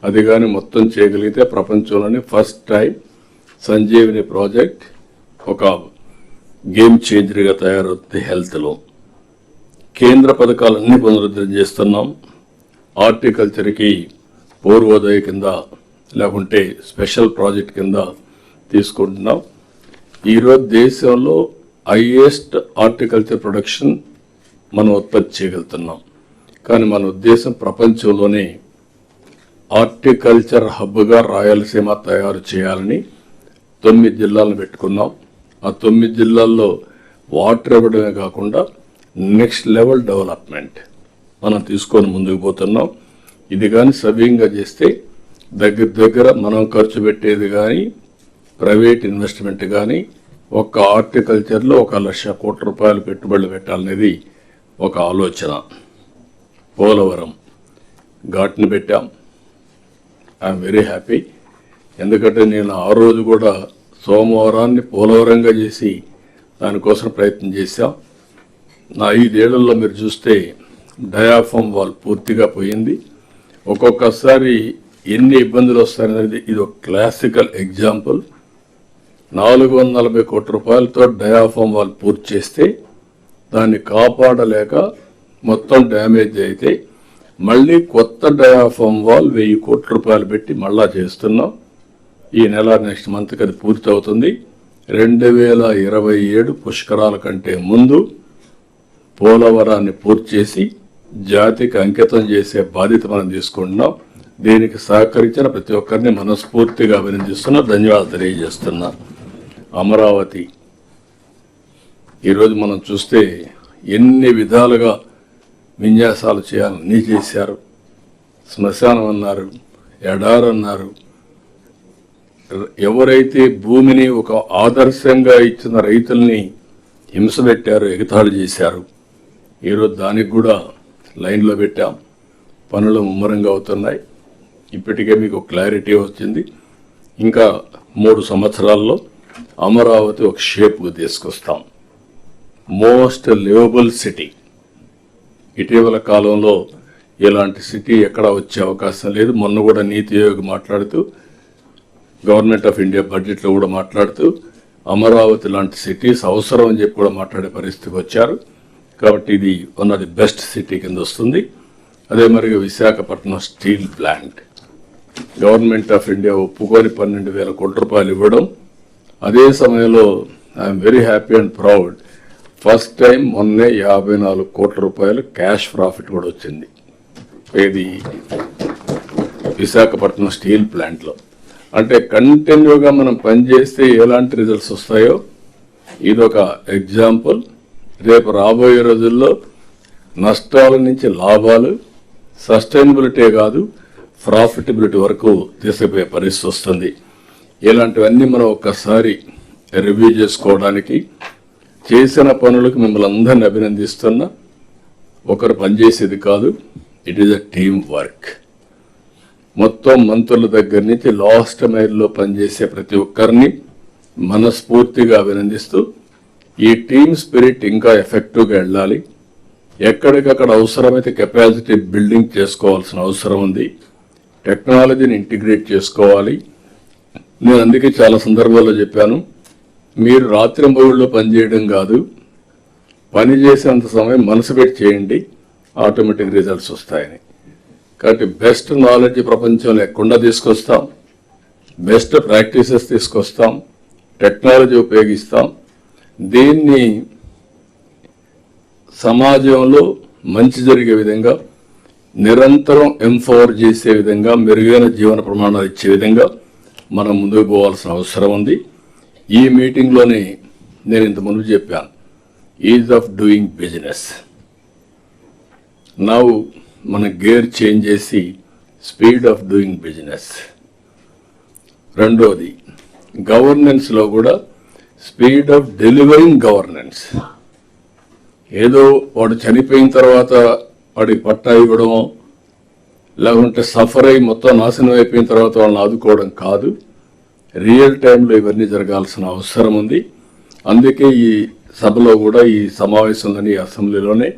అది కానీ మొత్తం చేయగలిగితే ప్రపంచంలోనే ఫస్ట్ టైం సంజీవిని ప్రాజెక్ట్ ఒక గేమ్ చేంజర్గా తయారవుతుంది హెల్త్లో. కేంద్ర పథకాలన్నీ పునరుద్ధరణ చేస్తున్నాం. హార్టికల్చర్కి పూర్వోదయ కింద లేకుంటే స్పెషల్ ప్రాజెక్ట్ కింద తీసుకుంటున్నాం. ఈరోజు దేశంలో హైయెస్ట్ హార్టికల్చర్ ప్రొడక్షన్ మనం ఉత్పత్తి చేయగలుగుతున్నాం. కానీ మన ఉద్దేశం ప్రపంచంలోనే హార్టికల్చర్ హబ్గా రాయలసీమ తయారు చేయాలని 9 జిల్లాలను పెట్టుకున్నాం. ఆ 9 జిల్లాల్లో వాటర్ ఇవ్వడమే కాకుండా నెక్స్ట్ లెవెల్ డెవలప్మెంట్ మనం తీసుకొని ముందుకు పోతున్నాం. ఇది కానీ సవ్యంగా చేస్తే దగ్గర మనం ఖర్చు పెట్టేది కానీ ప్రైవేట్ ఇన్వెస్ట్మెంట్ కానీ ఒక్క హార్టికల్చర్లో 1,00,000 కోట్ల రూపాయలు పెట్టుబడులు పెట్టాలనేది ఒక ఆలోచన. పోలవరం ఘాట్ని పెట్టాం. I'm very happy. ఎందుకంటే నేను ఆ రోజు కూడా సోమవారాన్ని పోలవరంగా చేసి దానికోసం ప్రయత్నం చేశాం. నా 5 ఏళ్లలో మీరు చూస్తే డయాఫామ్ వాల్ పూర్తిగా పోయింది. ఒక్కొక్కసారి ఎన్ని ఇబ్బందులు వస్తాయనేది ఇది ఒక క్లాసికల్ ఎగ్జాంపుల్. 440 కోట్ల రూపాయలతో డయాఫామ్ వాల్ పూర్తి చేస్తే దాన్ని కాపాడలేక మొత్తం డ్యామేజ్ అయితే మళ్ళీ కొత్త డయాఫామ్ వాల్ 1000 కోట్ల రూపాయలు పెట్టి మళ్ళా చేస్తున్నాం. ఈ నెల నెక్స్ట్ మంత్కి అది పూర్తి అవుతుంది. 2027 పుష్కరాల కంటే ముందు పోలవరాన్ని పూర్తి చేసి జాతికి అంకితం చేసే బాధ్యత మనం తీసుకుంటున్నాం. దీనికి సహకరించిన ప్రతి ఒక్కరిని మనస్ఫూర్తిగా అభినందిస్తున్నా, ధన్యవాదాలు తెలియజేస్తున్నా. అమరావతి ఈరోజు మనం చూస్తే ఎన్ని విధాలుగా విన్యాసాలు చేయాలని చేశారు. శ్మశానం అన్నారు, ఎడారన్నారు. ఎవరైతే భూమిని ఒక ఆదర్శంగా ఇచ్చిన రైతుల్ని హింస పెట్టారు, ఎగతాళి చేశారు. ఈరోజు దానికి కూడా లైన్లో పెట్టాం. పనులు ముమ్మరంగా అవుతున్నాయి. ఇప్పటికే మీకు క్లారిటీ వచ్చింది. ఇంకా 3 సంవత్సరాల్లో అమరావతి ఒక షేప్కు తీసుకొస్తాం. Most liveable city. ఇటీవల కాలంలో ఇలాంటి సిటీ ఎక్కడా వచ్చే అవకాశం లేదు. మొన్న కూడా నీతి ఆయోగ్ మాట్లాడుతూ, గవర్నమెంట్ ఆఫ్ ఇండియా బడ్జెట్లో కూడా మాట్లాడుతూ అమరావతి లాంటి సిటీస్ అవసరం అని చెప్పి కూడా మాట్లాడే పరిస్థితికి వచ్చారు. కాబట్టి ఇది one of the best city కింద వస్తుంది. అదే మరిగా Visakhapatnam steel plant government of India ఒప్పుకొని 12,000 కోట్ల రూపాయలు ఇవ్వడం. అదే సమయంలో I'm very happy and proud. First time మొన్నే 54 కోట్ల రూపాయలు క్యాష్ ప్రాఫిట్ కూడా వచ్చింది ఇది విశాఖపట్నం స్టీల్ ప్లాంట్లో. అంటే కంటిన్యూగా మనం పనిచేస్తే ఎలాంటి రిజల్ట్స్ వస్తాయో ఇదొక ఎగ్జాంపుల్. రేపు రాబోయే రోజుల్లో నష్టాల నుంచి లాభాలు, సస్టైనబిలిటీ కాదు ప్రాఫిటబిలిటీ వరకు తీసుకుపోయే పరిస్థితి వస్తుంది. ఇలాంటివన్నీ మనం ఒక్కసారి రివ్యూ చేసుకోవడానికి చేసిన పనులకు మిమ్మల్ని అందరినీ అభినందిస్తున్నా. ఒకరు పనిచేసేది కాదు, it is a team work. మొత్తం మంత్రుల దగ్గర నుంచి లాస్ట్ మైల్లో పనిచేసే ప్రతి ఒక్కరిని మనస్ఫూర్తిగా అభినందిస్తూ ఈ టీమ్ స్పిరిట్ ఇంకా ఎఫెక్టివ్గా వెళ్ళాలి. ఎక్కడికక్కడ అవసరమైతే కెపాసిటీ బిల్డింగ్ చేసుకోవాల్సిన అవసరం ఉంది. టెక్నాలజీని ఇంటిగ్రేట్ చేసుకోవాలి. నేను అందుకే చాలా సందర్భాల్లో చెప్పాను, మీరు రాత్రింబవుల్లో పనిచేయడం కాదు, పని చేసేంత సమయం మనసు పెట్టి చేయండి, ఆటోమేటిక్ రిజల్ట్స్ వస్తాయని. కాబట్టి బెస్ట్ నాలెడ్జ్ ప్రపంచంలో ఎక్కడా తీసుకొస్తాం, బెస్ట్ ప్రాక్టీసెస్ తీసుకొస్తాం, టెక్నాలజీ ఉపయోగిస్తాం. దీన్ని సమాజంలో మంచి జరిగే విధంగా, నిరంతరం ఎంపవర్ చేసే విధంగా, మెరుగైన జీవన ప్రమాణాలు ఇచ్చే విధంగా మనం ముందుకు పోవాల్సిన అవసరం ఉంది. ఈ మీటింగ్లోనే నేను ఇంత ముందు చెప్పాను, is of doing business. Now మన గేర్ చేంజ్ చేసి స్పీడ్ ఆఫ్ డూయింగ్ బిజినెస్. రెండోది గవర్నెన్స్లో కూడా స్పీడ్ ఆఫ్ డెలివరింగ్ గవర్నెన్స్. ఏదో వాడు చనిపోయిన తర్వాత వాడికి పట్టా ఇవ్వడమో, లేకుంటే సఫర్ అయి మొత్తం నాశనం అయిపోయిన తర్వాత వాళ్ళని ఆదుకోవడం కాదు. రియల్ టైంలో ఇవన్నీ జరగాల్సిన అవసరం ఉంది. అందుకే ఈ సభలో కూడా, ఈ సమావేశంలోని, ఈ అసెంబ్లీలోనే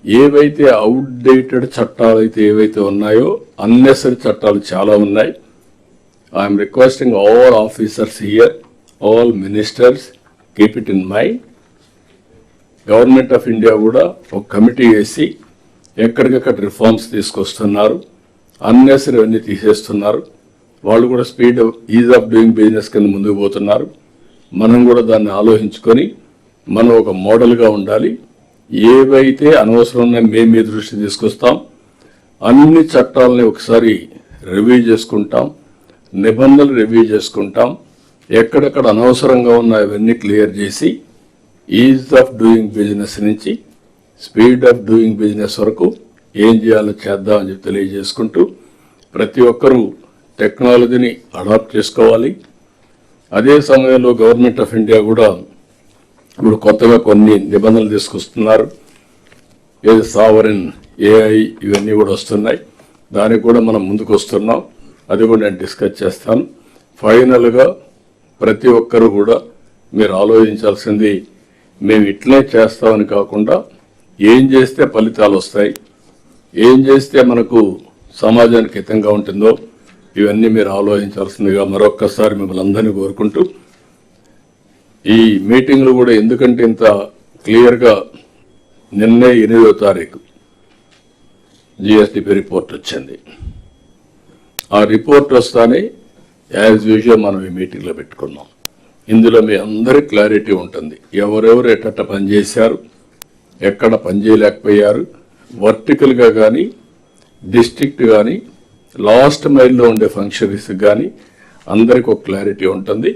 ఏవైతే అవుట్డేటెడ్ చట్టాలు అయితే ఏవైతే ఉన్నాయో అన్నెసరీ చట్టాలు చాలా ఉన్నాయి. I'm requesting all officers here, all ministers, keep it in mind. Government of India కూడా ఒక కమిటీ వేసి ఎక్కడికక్కడ రిఫార్మ్స్ తీసుకొస్తున్నారు, అన్నెసరీ అన్ని తీసేస్తున్నారు. వాళ్ళు కూడా ఈజ్ ఆఫ్ డూయింగ్ బిజినెస్ కింద ముందుకు పోతున్నారు. మనం కూడా దాన్ని ఆలోచించుకొని మనం ఒక మోడల్గా ఉండాలి. ఏవైతే అనవసరం ఉన్నాయో మేము మీ దృష్టి తీసుకొస్తాం. అన్ని చట్టాలని ఒకసారి రివ్యూ చేసుకుంటాం, నిబంధనలు రివ్యూ చేసుకుంటాం. ఎక్కడెక్కడ అనవసరంగా ఉన్నాయో అవన్నీ క్లియర్ చేసి ఈజ్ ఆఫ్ డూయింగ్ బిజినెస్ నుంచి స్పీడ్ ఆఫ్ డూయింగ్ బిజినెస్ వరకు ఏం చేయాలో చేద్దామని చెప్పి తెలియజేసుకుంటూ ప్రతి ఒక్కరూ టెక్నాలజీని అడాప్ట్ చేసుకోవాలి. అదే సమయంలో గవర్నమెంట్ ఆఫ్ ఇండియా కూడా ఇప్పుడు కొత్తగా కొన్ని నిబంధనలు తీసుకొస్తున్నారు. ఏది సావరిన్ ఏఐ ఇవన్నీ కూడా వస్తున్నాయి. దానికి కూడా మనం ముందుకు వస్తున్నాం. అది కూడా నేను డిస్కస్ చేస్తాను. ఫైనల్గా ప్రతి ఒక్కరు కూడా మీరు ఆలోచించాల్సింది మేము ఇట్లే చేస్తామని కాకుండా ఏం చేస్తే ఫలితాలు వస్తాయి, ఏం చేస్తే మనకు సమాజానికి హితంగా ఉంటుందో ఇవన్నీ మీరు ఆలోచించాల్సిందిగా మరొక్కసారి మిమ్మల్ని అందరినీ కోరుకుంటూ ఈ మీటింగ్లు కూడా ఎందుకంటే ఇంత క్లియర్గా నిన్నే 8వ తారీఖు జిఎస్టిపి రిపోర్ట్ వచ్చింది. ఆ రిపోర్ట్ వస్తానే యాజ్ యూజువల్ మనం ఈ మీటింగ్లో పెట్టుకున్నాం. ఇందులో మీ అందరి క్లారిటీ ఉంటుంది. ఎవరెవరు ఎట్ట పనిచేశారు, ఎక్కడ పనిచేయలేకపోయారు, వర్టికల్గా కానీ డిస్ట్రిక్ట్ కానీ లాస్ట్ మైల్లో ఉండే ఫంక్షనరీస్కి కానీ అందరికి ఒక క్లారిటీ ఉంటుంది.